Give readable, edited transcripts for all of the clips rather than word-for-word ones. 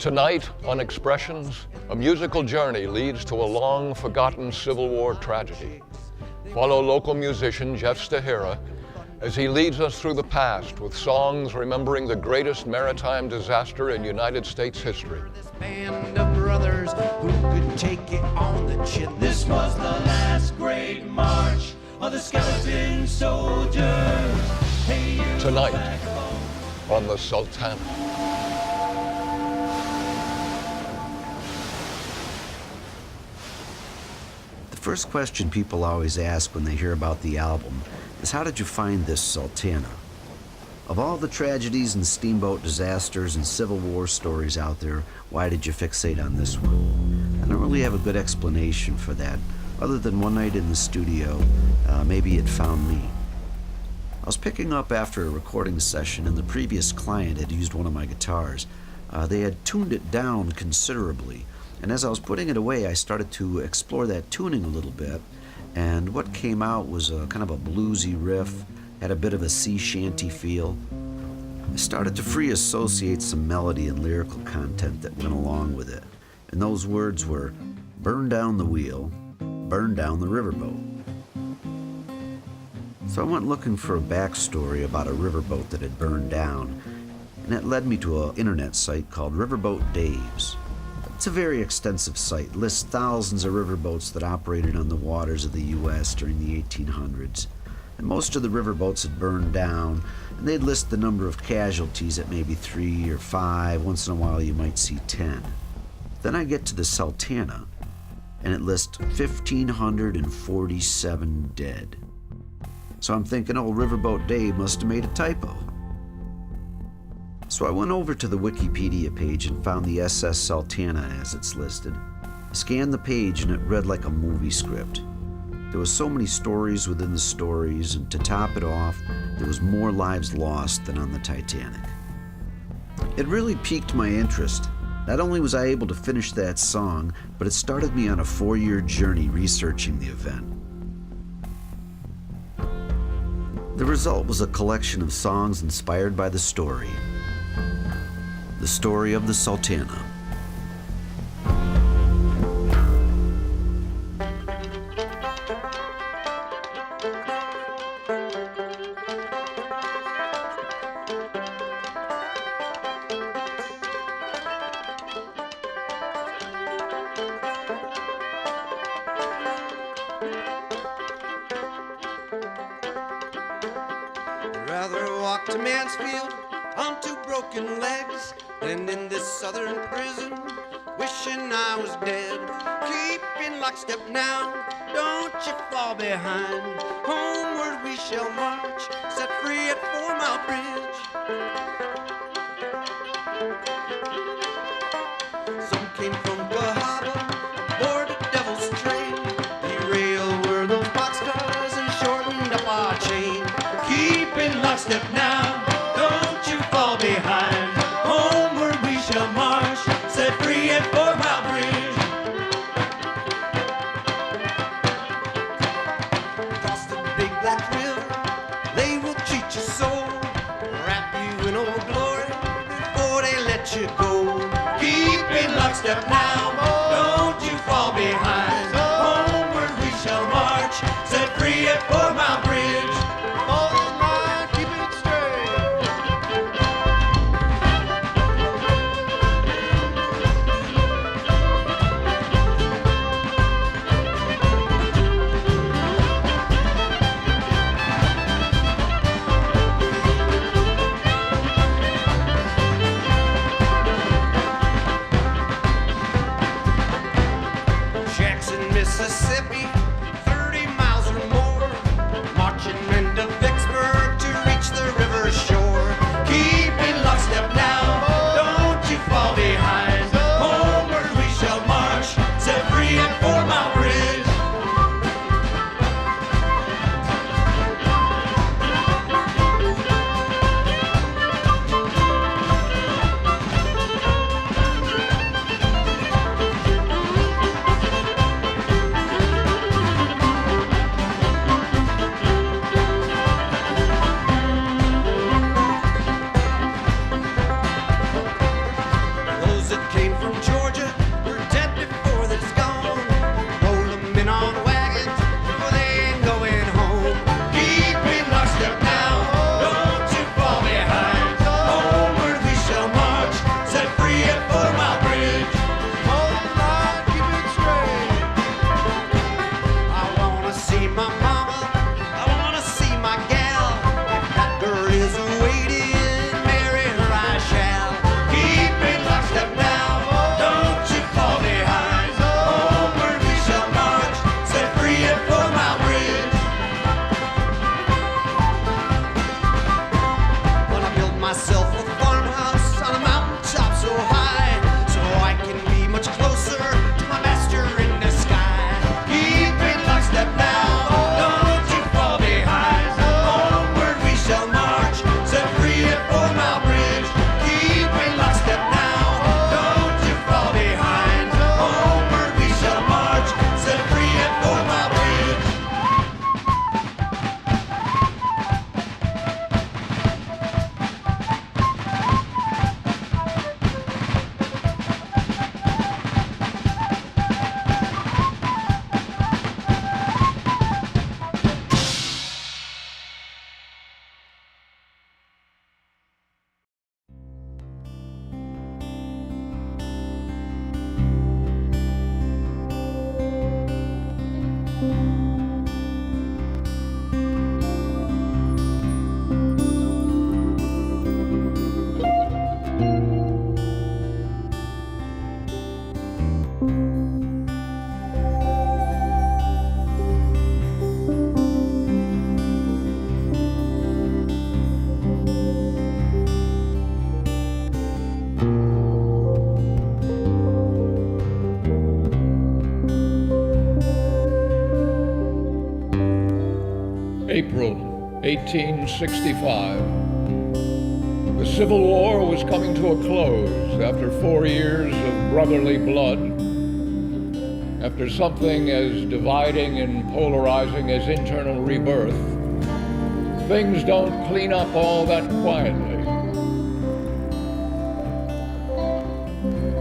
Tonight on Expressions, a musical journey leads to a long-forgotten Civil War tragedy. Follow local musician Jeff Stahira as he leads us through the past with songs remembering the greatest maritime disaster in United States history. This band of brothers who could take it on the chin. This was the last great march of the skeleton soldiers. Hey, Tonight on the Sultana. The first question people always ask when they hear about the album is, how did you find this Sultana? Of all the tragedies and steamboat disasters and Civil War stories out there, why did you fixate on this one? I don't really have a good explanation for that, other than one night in the studio, maybe it found me. I was picking up after a recording session, and the previous client had used one of my guitars. They had tuned it down considerably, and as I was putting it away, I started to explore that tuning a little bit, and what came out was a kind of a bluesy riff, had a bit of a sea shanty feel. I started to free associate some melody and lyrical content that went along with it, and those words were, "Burn down the wheel, burn down the riverboat." So I went looking for a backstory about a riverboat that had burned down, and it led me to an internet site called Riverboat Dave's. It's a very extensive site, lists thousands of riverboats that operated on the waters of the U.S. during the 1800s. And most of the riverboats had burned down, and they'd list the number of casualties at maybe 3 or 5. Once in a while you might see 10. Then I get to the Sultana, and it lists 1,547 dead. So I'm thinking, oh, Riverboat Dave must have made a typo. So I went over to the Wikipedia page and found the SS Sultana as it's listed. I scanned the page and it read like a movie script. There was so many stories within the stories, and to top it off, there was more lives lost than on the Titanic. It really piqued my interest. Not only was I able to finish that song, but it started me on a 4-year journey researching the event. The result was a collection of songs inspired by the story of the Sultana. Rather walk to Mansfield on 2 broken legs than in this southern prison, wishing I was dead. Keep in lockstep now, don't you fall behind. Homeward we shall march, set free at 4 Mile Bridge. Some came from Cahaba, aboard a devil's train. Derailed were those boxcars and shortened up our chain. Keep in lockstep now, don't you fall behind. Homeward we shall march, set free at 4 Mile Bridge. Across the big black river, they will treat you so, wrap you in old glory before they let you go. Keep in lockstep now, don't you fall behind. Homeward we shall march, set free at 4 Mile Bridge. 1865. The Civil War was coming to a close after 4 years of brotherly blood, after something as dividing and polarizing as internal rebirth. Things don't clean up all that quietly.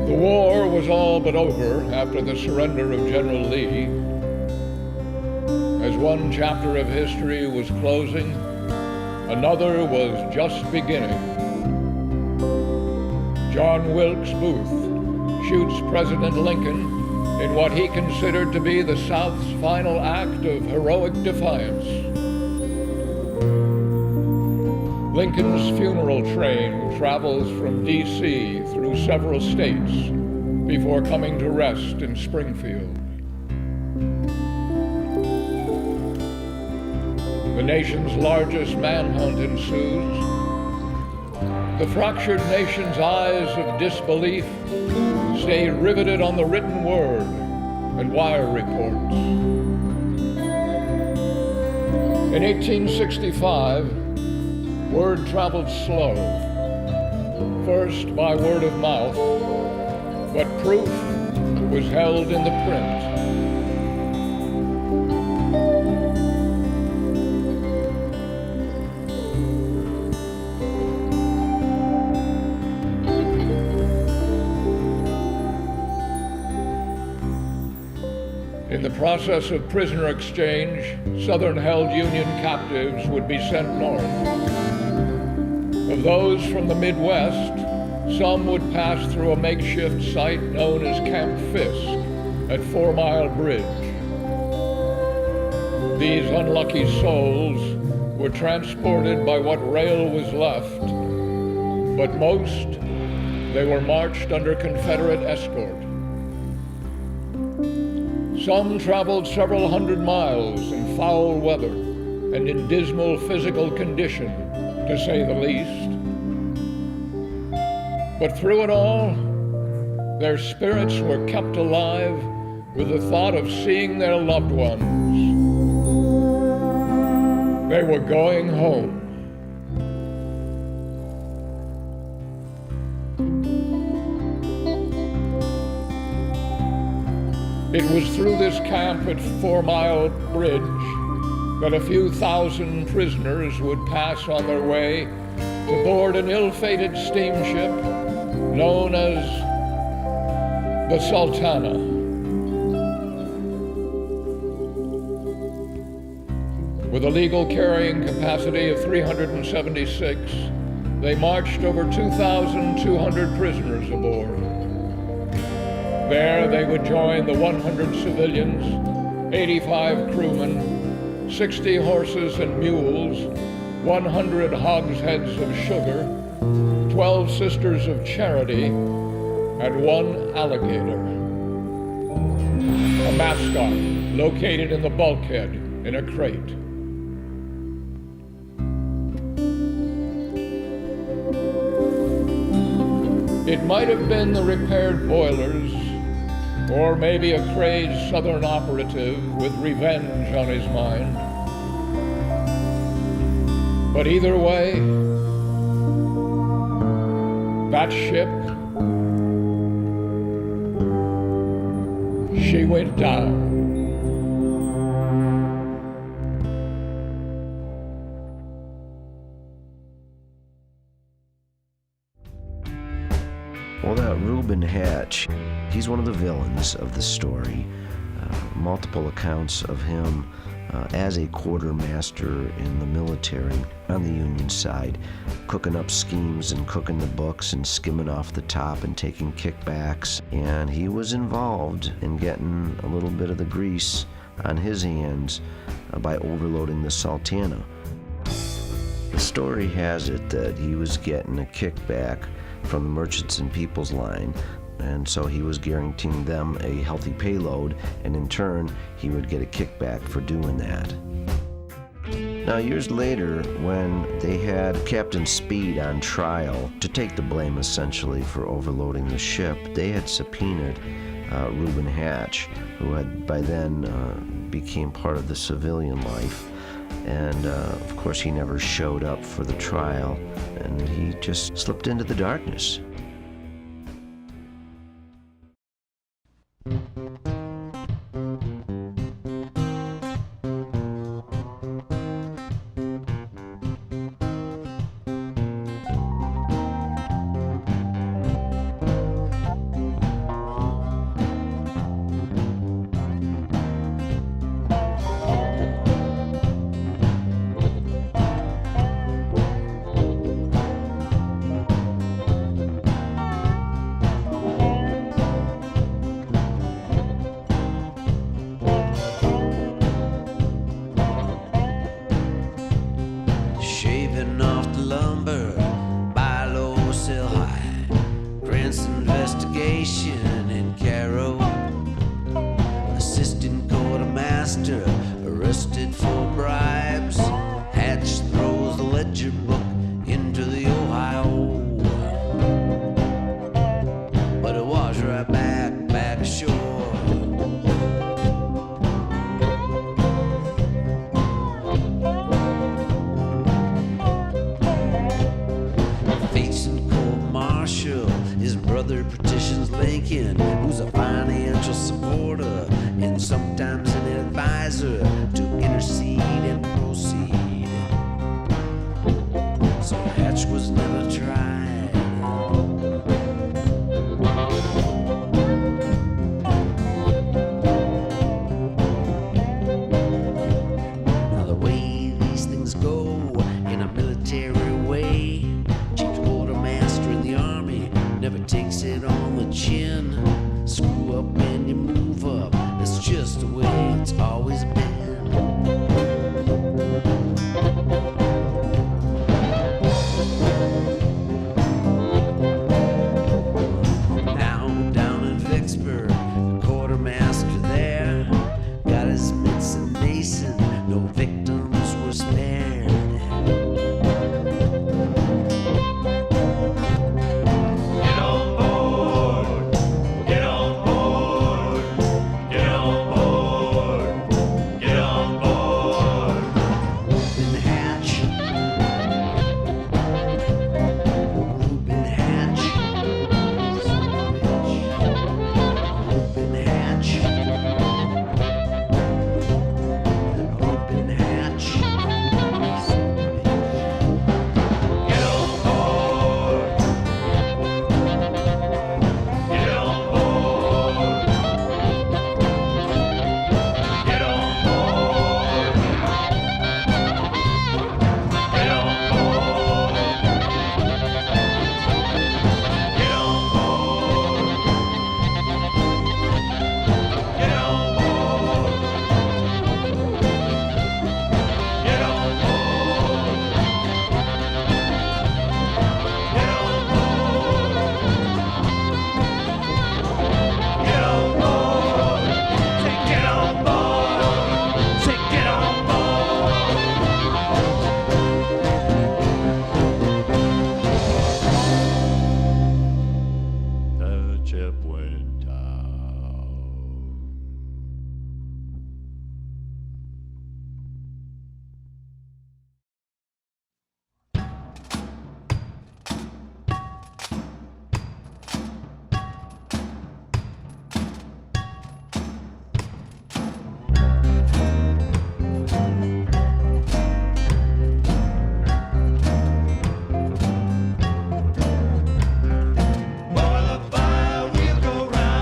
The war was all but over after the surrender of General Lee. As one chapter of history was closing, another was just beginning. John Wilkes Booth shoots President Lincoln in what he considered to be the South's final act of heroic defiance. Lincoln's funeral train travels from D.C. through several states before coming to rest in Springfield. The nation's largest manhunt ensues. The fractured nation's eyes of disbelief stay riveted on the written word and wire reports. In 1865, word traveled slow, first by word of mouth, but proof was held in the print. In the process of prisoner exchange, Southern-held Union captives would be sent north. Of those from the Midwest, some would pass through a makeshift site known as Camp Fisk at 4 Mile Bridge. These unlucky souls were transported by what rail was left, but most, they were marched under Confederate escort. Some traveled several hundred miles in foul weather and in dismal physical condition, to say the least. But through it all, their spirits were kept alive with the thought of seeing their loved ones. They were going home. It was through this camp at 4 Mile Bridge that a few thousand prisoners would pass on their way to board an ill-fated steamship known as the Sultana. With a legal carrying capacity of 376, they marched over 2,200 prisoners aboard. There they would join the 100 civilians, 85 crewmen, 60 horses and mules, 100 hogsheads of sugar, 12 Sisters of Charity, and 1 alligator. A mascot located in the bulkhead in a crate. It might have been the repaired boilers, or maybe a crazed Southern operative with revenge on his mind. But either way, that ship, she went down. Well, that Reuben Hatch, he's one of the villains of the story. Multiple accounts of him as a quartermaster in the military on the Union side, cooking up schemes and cooking the books and skimming off the top and taking kickbacks. And he was involved in getting a little bit of the grease on his hands by overloading the Sultana. The story has it that he was getting a kickback from the Merchants and Peoples line, and so he was guaranteeing them a healthy payload, and in turn he would get a kickback for doing that. Now, years later, when they had Captain Speed on trial to take the blame essentially for overloading the ship, they had subpoenaed Reuben Hatch, who had by then became part of the civilian life, And of course, he never showed up for the trial, and he just slipped into the darkness. Shaving off the lumber, buy low, sell high. Grants investigation in Caro. Assistant quartermaster arrested for bribes. Hatch throws the ledger book into the Ohio. But it was right back ashore. His brother petitions Lincoln, who's a financial supporter and sometimes an advisor, to intercede and proceed. So Hatch was never tried. Now the way these things go in a military way, chief quartermaster in the army never takes it on the chin. Screw up when you move up, that's just the way it's always been. Now down in Vicksburg, the quartermaster there got his mitts and mason, no victims were spared. Boy, the fire will go round.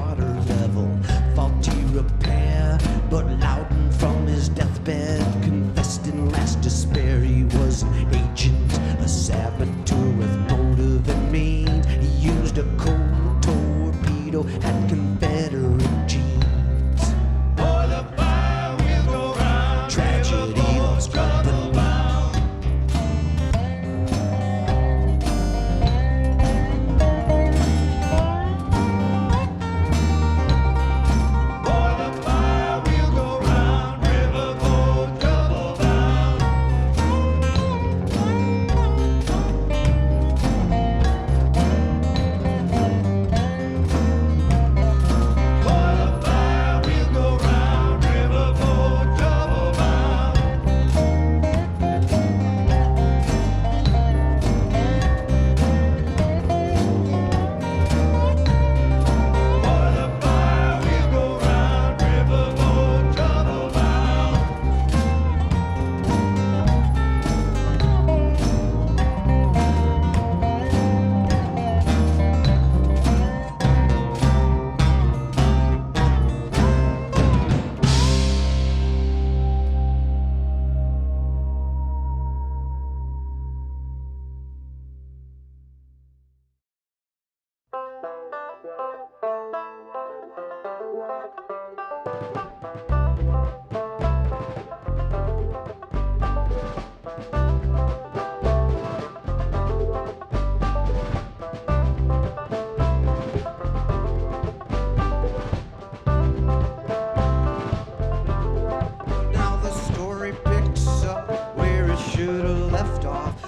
water level. Faulty repair, but Loudon from his deathbed confessed in last despair he was an agent, a saboteur with motive and means. He used a cold torpedo at Confederate jeans. Boy, the fire will go round. Tragedy loves company.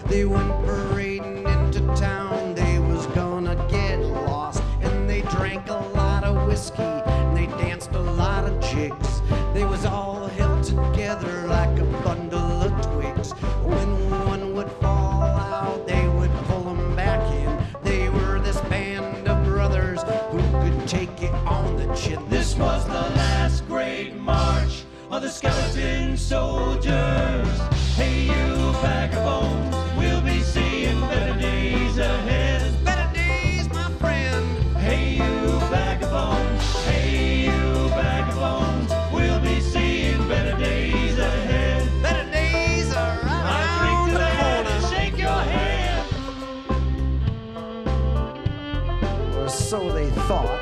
They went parading into town, they was gonna get lost. And they drank a lot of whiskey, and they danced a lot of jigs. They was all held together like a bundle of twigs. When one would fall out, they would pull them back in. They were this band of brothers who could take it on the chin. This was the last great march of the skeleton soldiers. Hey, you bag of bones, we'll be seeing better days ahead. Better days, my friend. Hey, you bag of bones. Hey, you bag of bones, we'll be seeing better days ahead. Better days are right around the corner. And shake your hand. Or so they thought.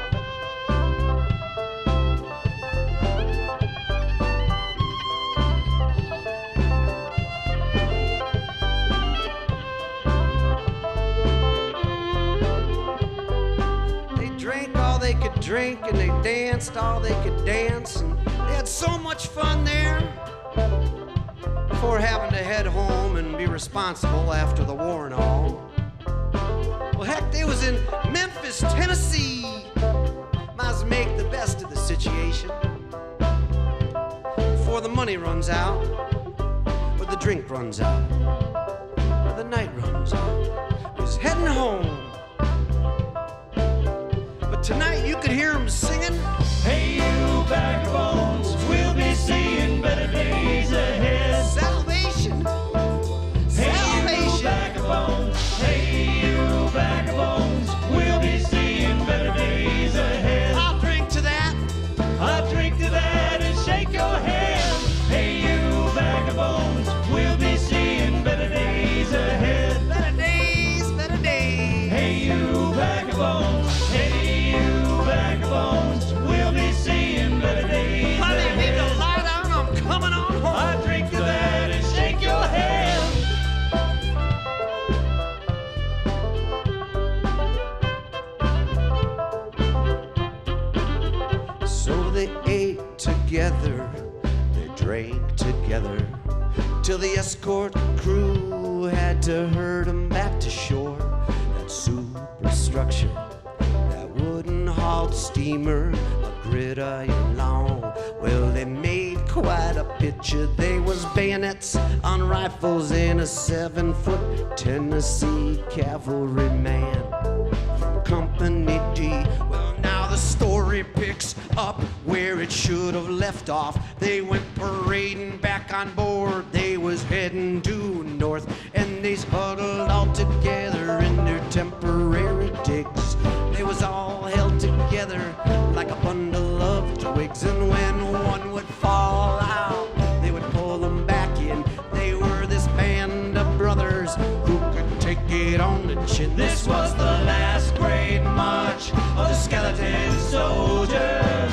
Drink and they danced all they could dance, and they had so much fun there before having to head home and be responsible after the war and all. Well, heck, they was in Memphis, Tennessee. Might as well make the best of the situation before the money runs out, or the drink runs out, or the night runs out. Was heading home. Tonight you could hear them singing. Hey, you bag of bones, we'll be seeing better days ahead. Salvation. Salvation. Hey, you bag of bones. Hey, you bag of bones, we'll be seeing better days ahead. I'll drink to that. I'll drink to that and shake your hand. Hey, you bag of bones, we'll be seeing better days ahead. Better days, better days. Hey, you bag of bones. Hey, bag of bones, we'll be seeing better days. Honey, need to lie down, I'm coming on home. I drink to that and shake your hand. So they ate together, they drank together, till the escort crew had to herd them back to shore. That superstructure, wooden hauled steamer, a gridiron long. Well, they made quite a picture. They was bayonets on rifles in a 7-foot Tennessee cavalryman from Company D. Well, now the story picks up where it should have left off. They went parading back on board. They was heading due north, and they's huddled all together in their temporary digs. They was all held together like a bundle of twigs, and when one would fall out, they would pull them back in. They were this band of brothers who could take it on the chin. This was the last great march of the skeleton soldiers.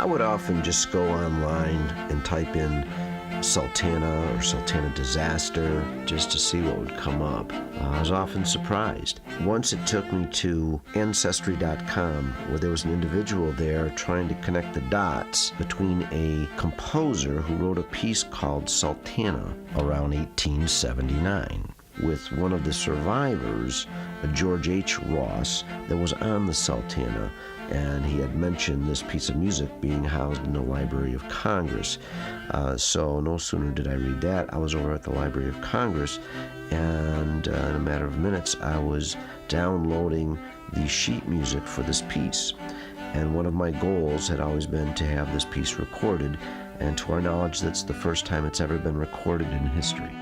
I would often just go online and type in Sultana or Sultana disaster just to see what would come up. I was often surprised. Once it took me to Ancestry.com, where there was an individual there trying to connect the dots between a composer who wrote a piece called Sultana around 1879 with one of the survivors, George H. Ross, that was on the Sultana, and he had mentioned this piece of music being housed in the Library of Congress. So no sooner did I read that, I was over at the Library of Congress, and in a matter of minutes I was downloading the sheet music for this piece. And one of my goals had always been to have this piece recorded, and to our knowledge that's the first time it's ever been recorded in history.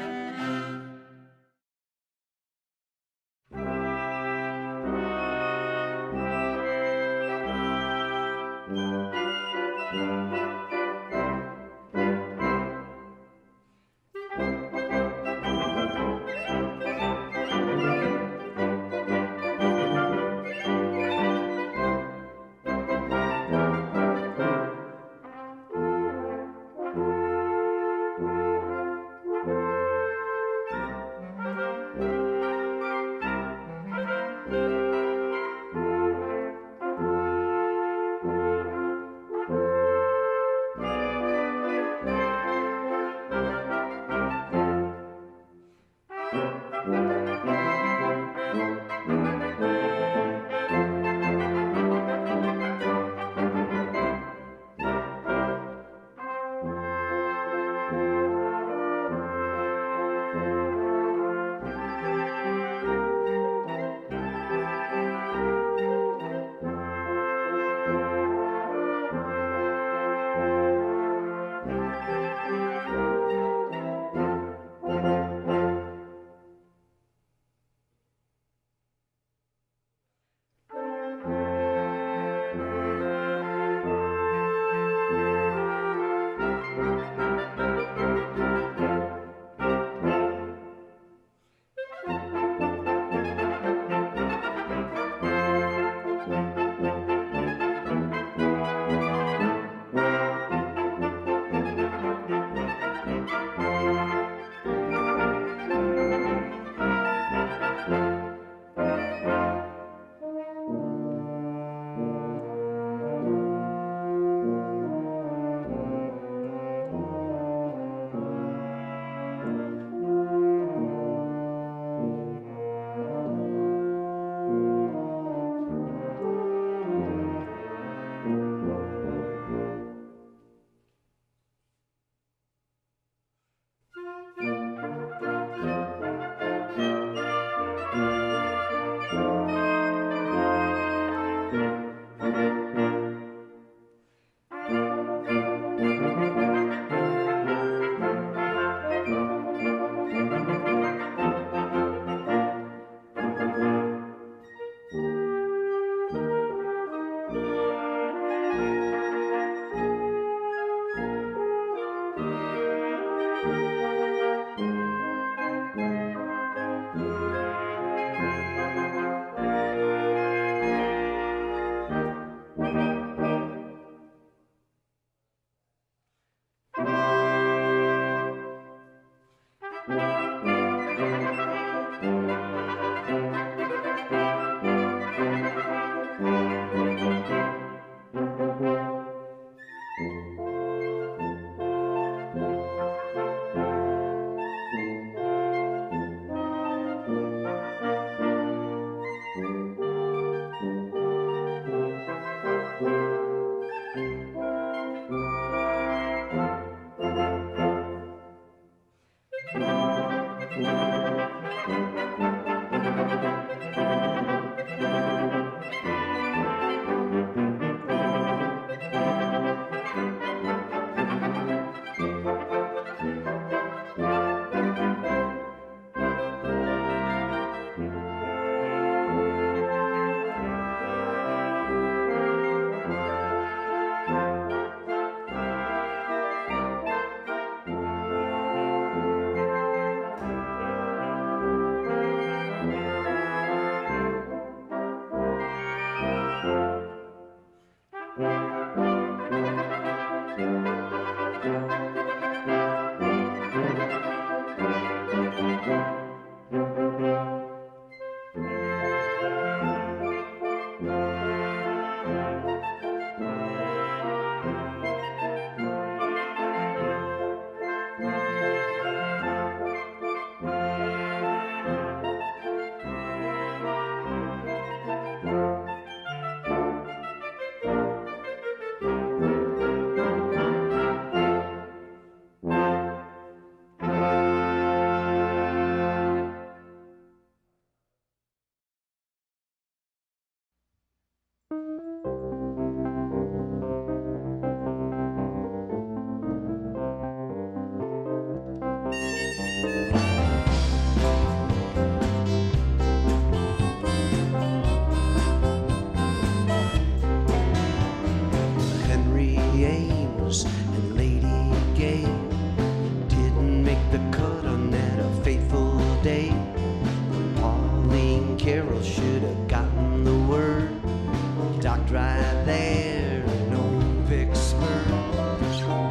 docked right there in old Vicksburg.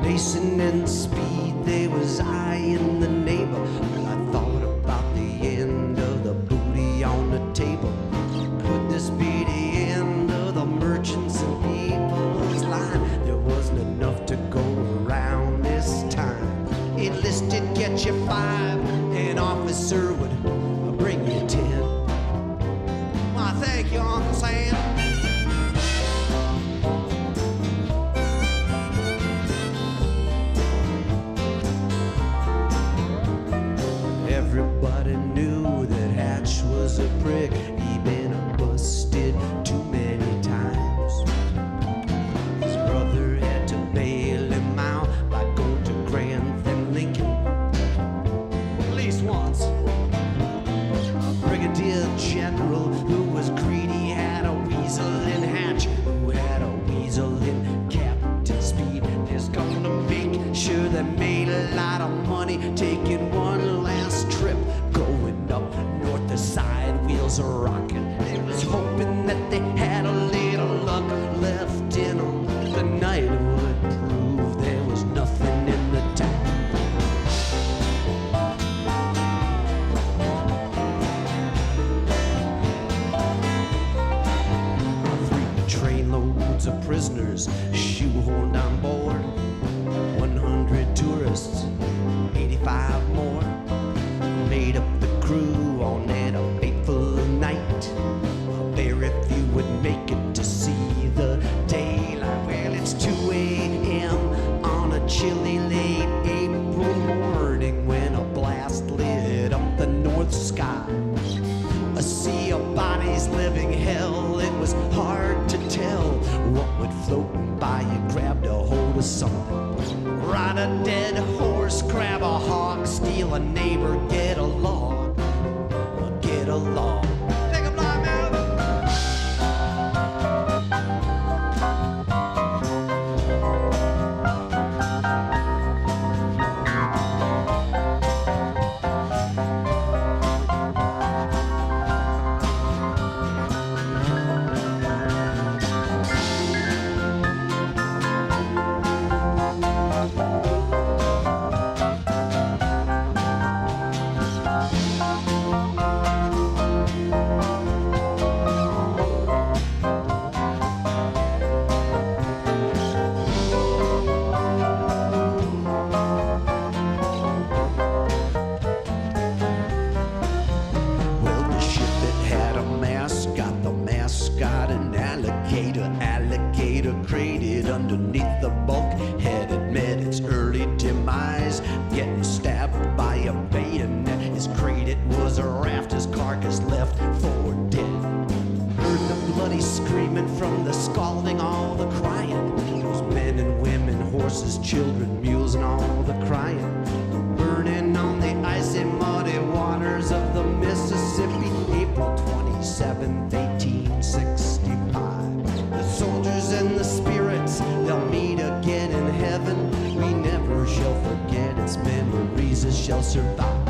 Mason and Speed, they was I in the neighbor. Well, I thought about the end of the booty on the table. Could this be the end of the merchants and people's line? There wasn't enough to go around this time. Enlisted, get you 5, an officer would bring you 10. Why, thank you, Uncle Sam. Everybody knew that Hatch was a prick. He'd been busted too many times. His brother had to bail him out by going to Grantham, Lincoln, at least once. A brigadier general who was greedy had a weasel in Hatch, who had a weasel in Captain Speed. Just gonna make sure they made a lot of money taking one last trip, going up north. The side wheels are rocking. They was hoping that they had a little luck left in them. The night would prove there was nothing in the tank. 3 trainloads of prisoners shoehorned on board. 100 tourists, 85 more, made up the crew on that fateful night. Very few would make it to see the daylight. Well, it's 2 a.m. on a chilly late April morning when a blast lit up the north sky. A sea of bodies living hell. It was hard to tell what would float by. You grabbed a hold of something. Ride a dead horse, grab a hog, steal a neighbor, get a log, get a log. Take a blind man. Crated underneath the bulkhead, it met its early demise, getting stabbed by a bayonet. His crate, it was a raft, his carcass left for dead. Heard the bloody screaming from the scalding, all the crying. Those men and women, horses, children, mules, and all the crying. Burning on the icy, muddy waters of the Mississippi, April 27th, 1865. The soldiers and the spirits, they'll meet again in heaven. We never shall forget its memories, it shall survive.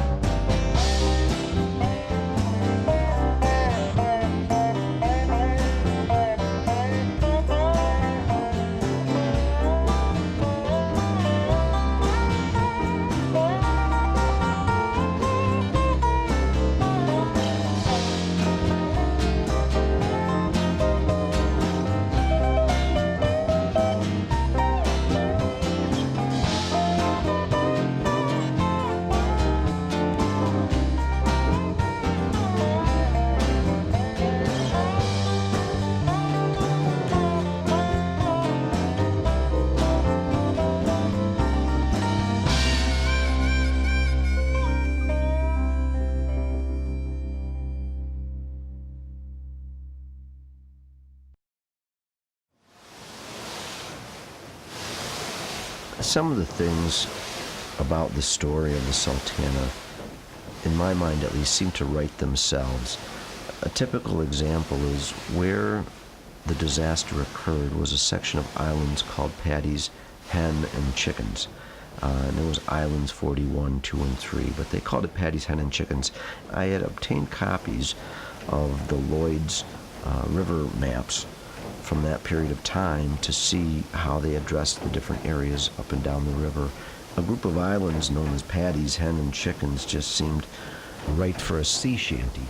Some of the things about the story of the Sultana, in my mind at least, seem to write themselves. A typical example is where the disaster occurred was a section of islands called Paddy's Hen and Chickens. And it was Islands 41, 2, and 3, but they called it Paddy's Hen and Chickens. I had obtained copies of the Lloyd's river maps from that period of time to see how they addressed the different areas up and down the river. A group of islands known as Paddy's Hen and Chickens just seemed right for a sea shanty.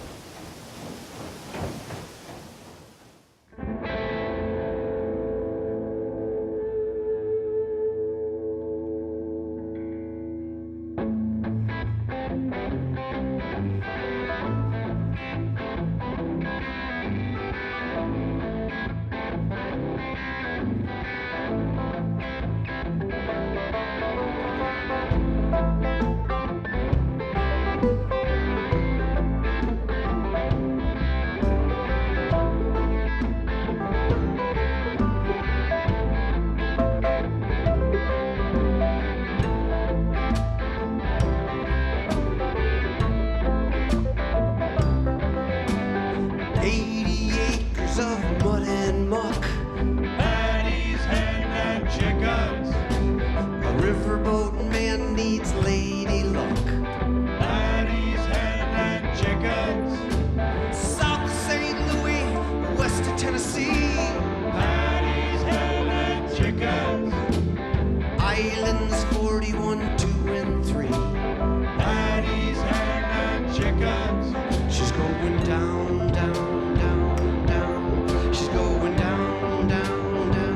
Islands 41, 2, and 3. Patty's Hen and Chickens. She's going down, down, down, down. She's going down, down, down.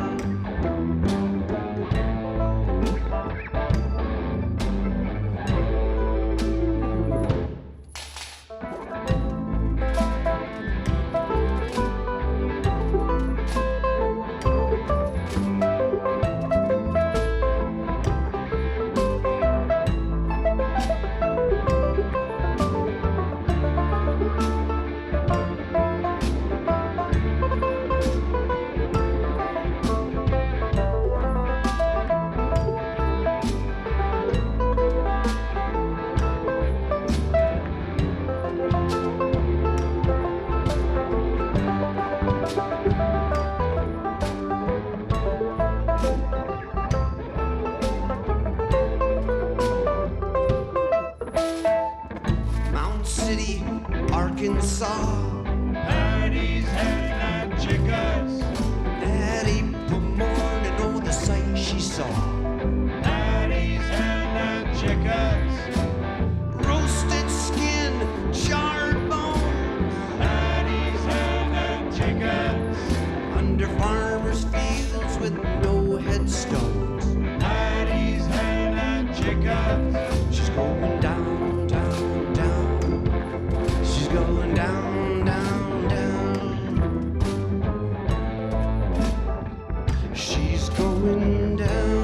Arkansas. Patty's Hen and Chickens. That April morning, oh, the sight she saw. Patty's Hen and Chickens. Roasted skin, charred bones. Patty's Hen and Chickens. Under farmers' fields with no headstones. Patty's Hen and Chickens. She's going down, down, down. She's going down, down, down. She's going down.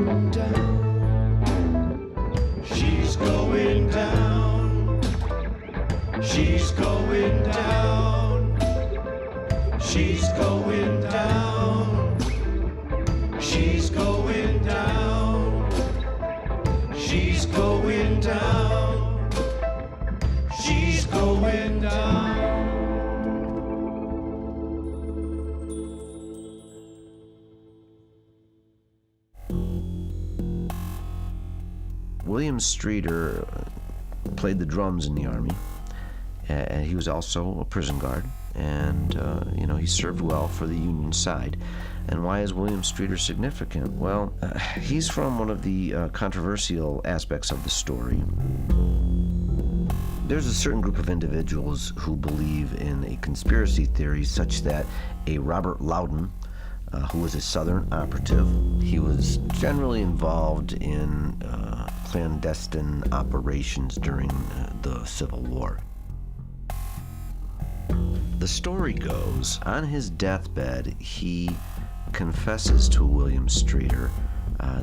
going down. She's going down. She's going down. She's going down. She's going down. She's going down. She's going down. William Streeter played the drums in the Army, and he was also a prison guard, and he served well for the Union side. And why is William Streeter significant? Well, he's from one of the controversial aspects of the story. There's a certain group of individuals who believe in a conspiracy theory such that a Robert Loudon, who was a Southern operative, he was generally involved in clandestine operations during the Civil War. The story goes, on his deathbed, he confesses to William Streeter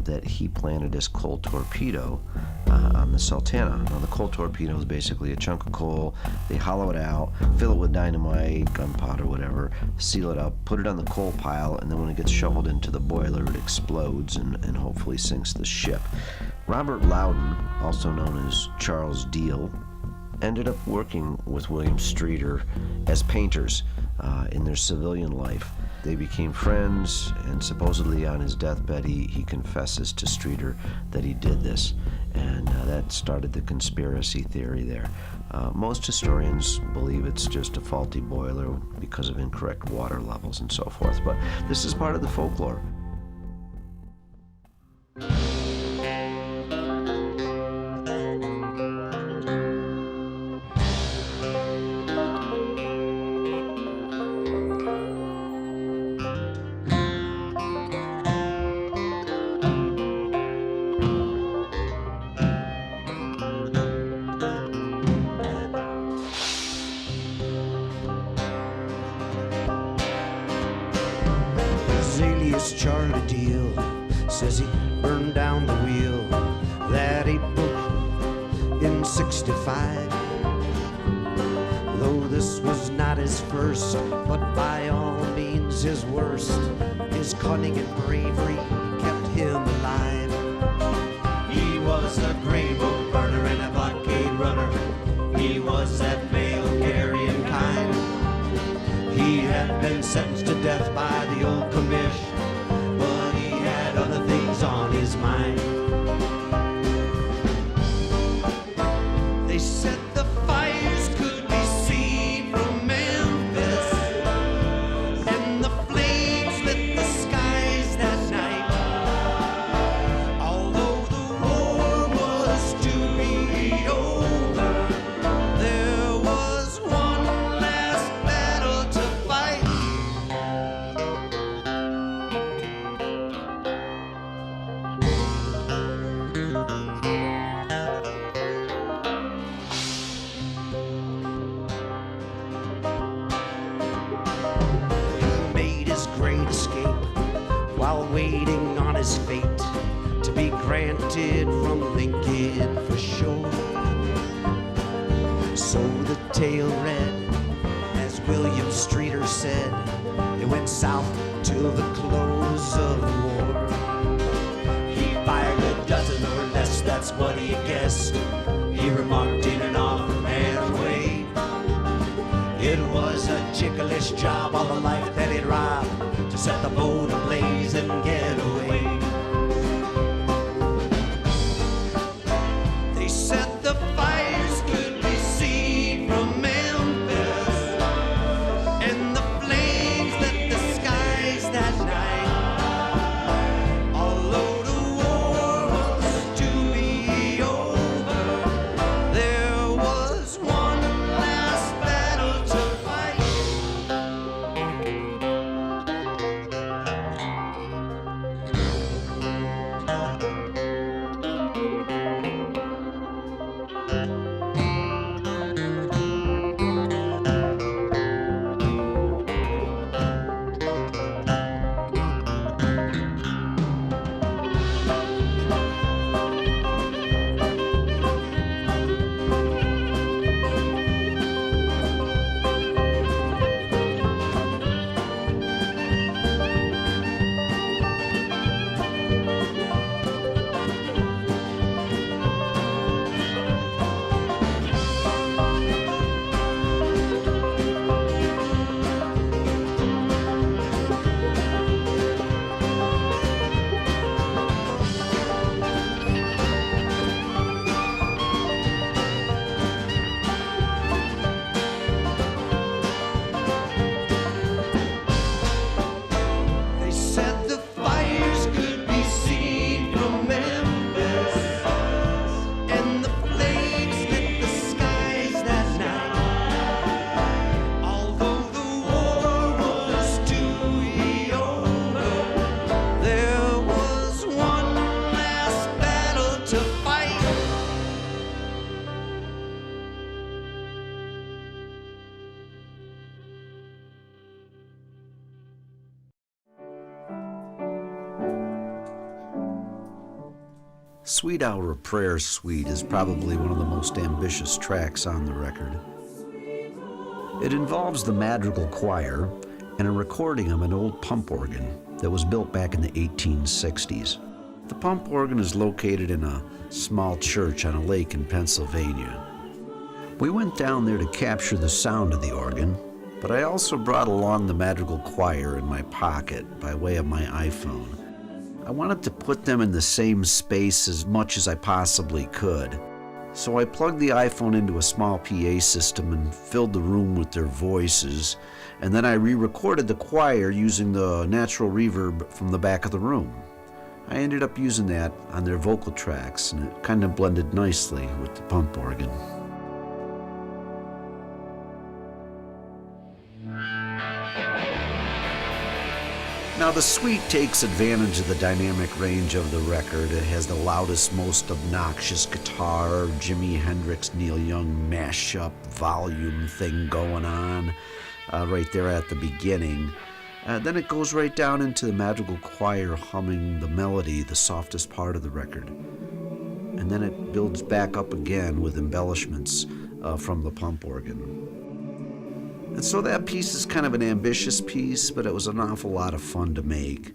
that he planted this coal torpedo on the Sultana. Now, the coal torpedo is basically a chunk of coal. They hollow it out, fill it with dynamite, gunpowder, whatever, seal it up, put it on the coal pile, and then when it gets shoveled into the boiler, it explodes and hopefully sinks the ship. Robert Loudon, also known as Charles Deal, ended up working with William Streeter as painters in their civilian life. They became friends, and supposedly on his deathbed he confesses to Streeter that he did this, and that started the conspiracy theory there. Most historians believe it's just a faulty boiler because of incorrect water levels and so forth, but this is part of the folklore. Alias Charlie Deal says he burned down the wheel that he booked in '65. Though this was not his first, but by all means his worst, his cunning and bravery kept him alive. He was a gray book burner and a blockade runner. He was that mail-carrying kind. He had been sentenced to death by the old commish, but he had other things on his mind. They said the fires could be seen from Memphis, and the flames lit the skies that night. Although the war was to be over, there was one last battle to fight. He made his great escape while waiting on his fate to be granted from Lincoln for sure. So the tale read, as William Streeter said, it went south till the close of the war. He fired a dozen or less, that's what he guessed. He remarked in an offhand way, it was a ticklish job, all the life that he'd robbed, to set the boat ablaze and get away. They said the fires could be seen from Memphis, and the flames lit the skies that night. Although the war was to be over, there was one last battle to fight. Sweet Hour of Prayer Suite is probably one of the most ambitious tracks on the record. It involves the Madrigal Choir and a recording of an old pump organ that was built back in the 1860s. The pump organ is located in a small church on a lake in Pennsylvania. We went down there to capture the sound of the organ, but I also brought along the Madrigal Choir in my pocket by way of my iPhone. I wanted to put them in the same space as much as I possibly could. So I plugged the iPhone into a small PA system and filled the room with their voices, and then I re-recorded the choir using the natural reverb from the back of the room. I ended up using that on their vocal tracks, and it kind of blended nicely with the pump organ. Now, the suite takes advantage of the dynamic range of the record. It has the loudest, most obnoxious guitar, Jimi Hendrix, Neil Young mashup volume thing going on right there at the beginning. Then it goes right down into the Madrigal Choir humming the melody, the softest part of the record. And then it builds back up again with embellishments from the pump organ. And so that piece is kind of an ambitious piece, but it was an awful lot of fun to make.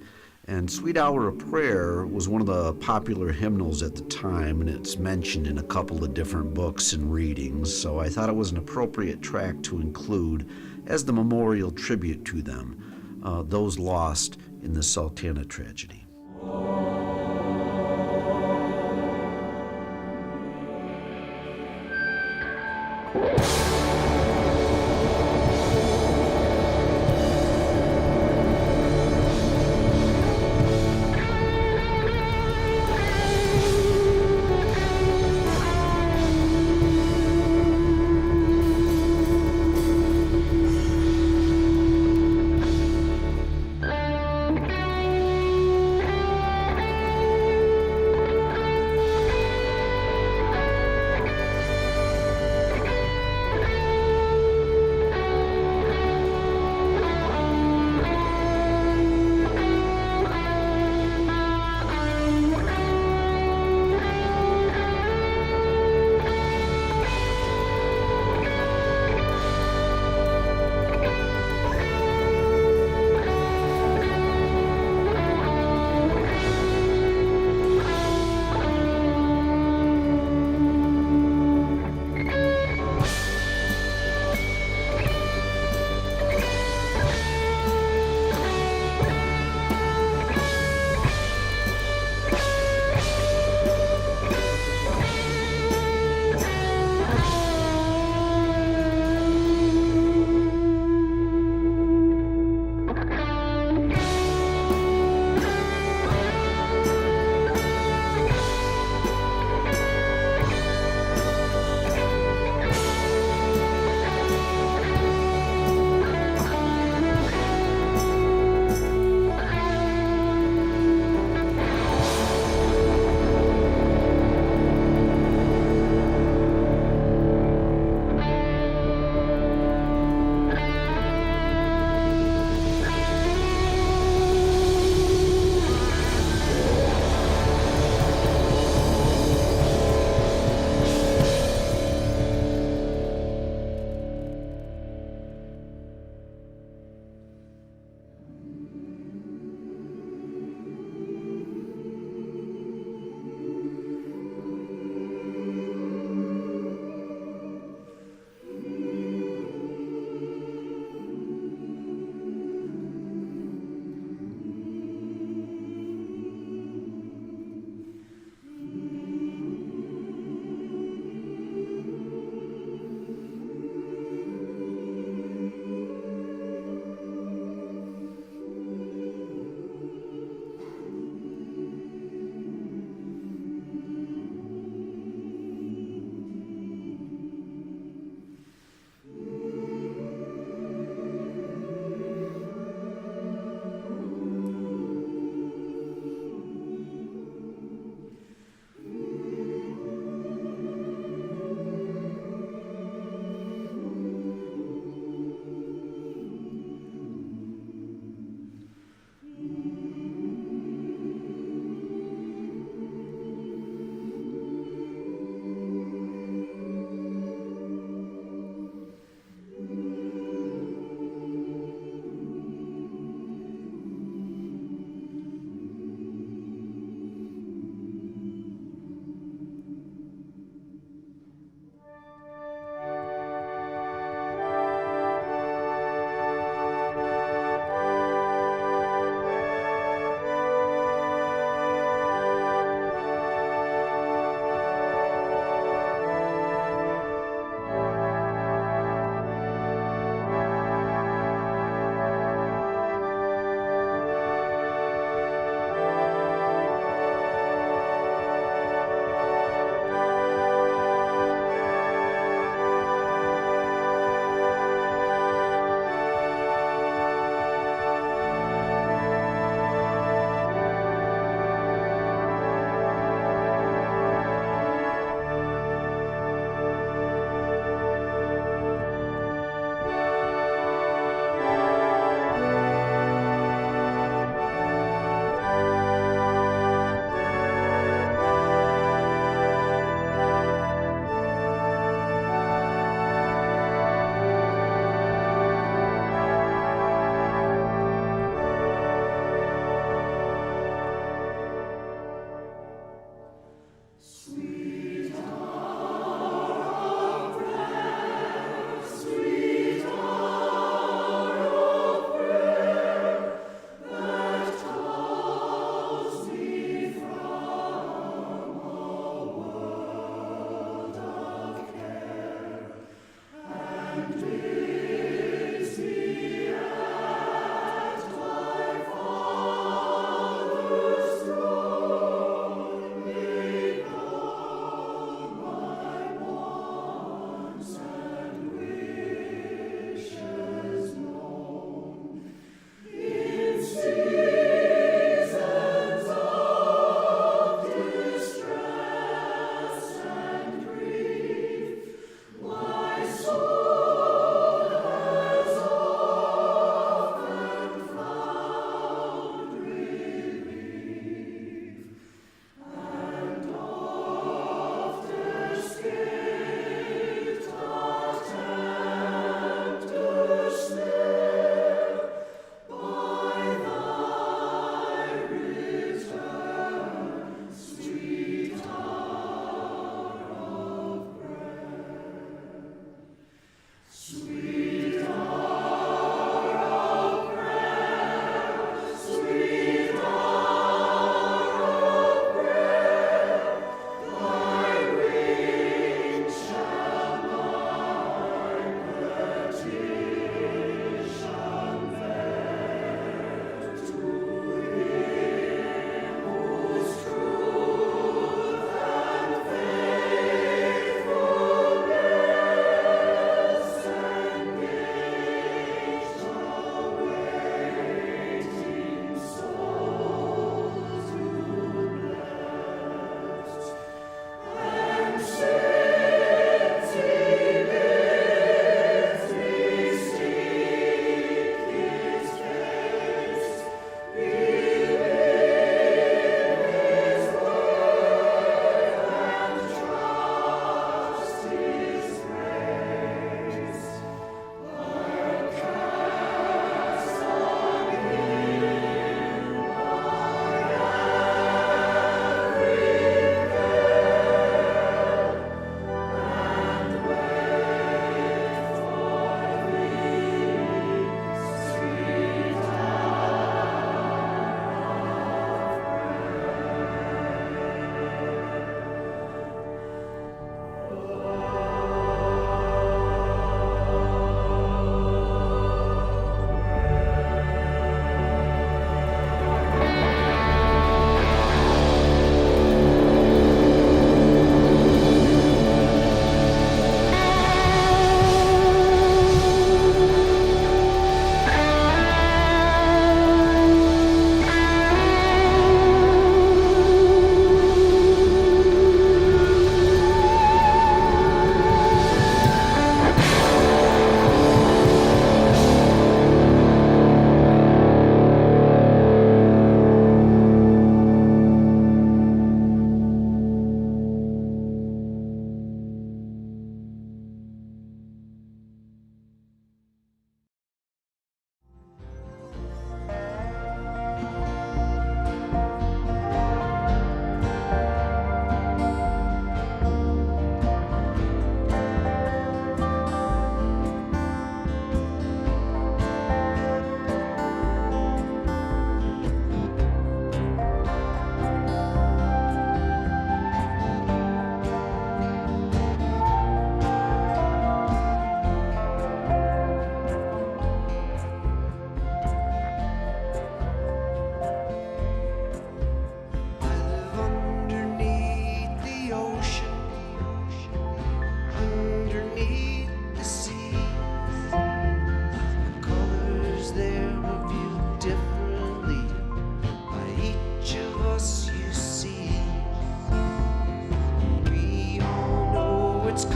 And Sweet Hour of Prayer was one of the popular hymnals at the time, and it's mentioned in a couple of different books and readings, so I thought it was an appropriate track to include as the memorial tribute to them, those lost in the Sultana tragedy.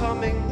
coming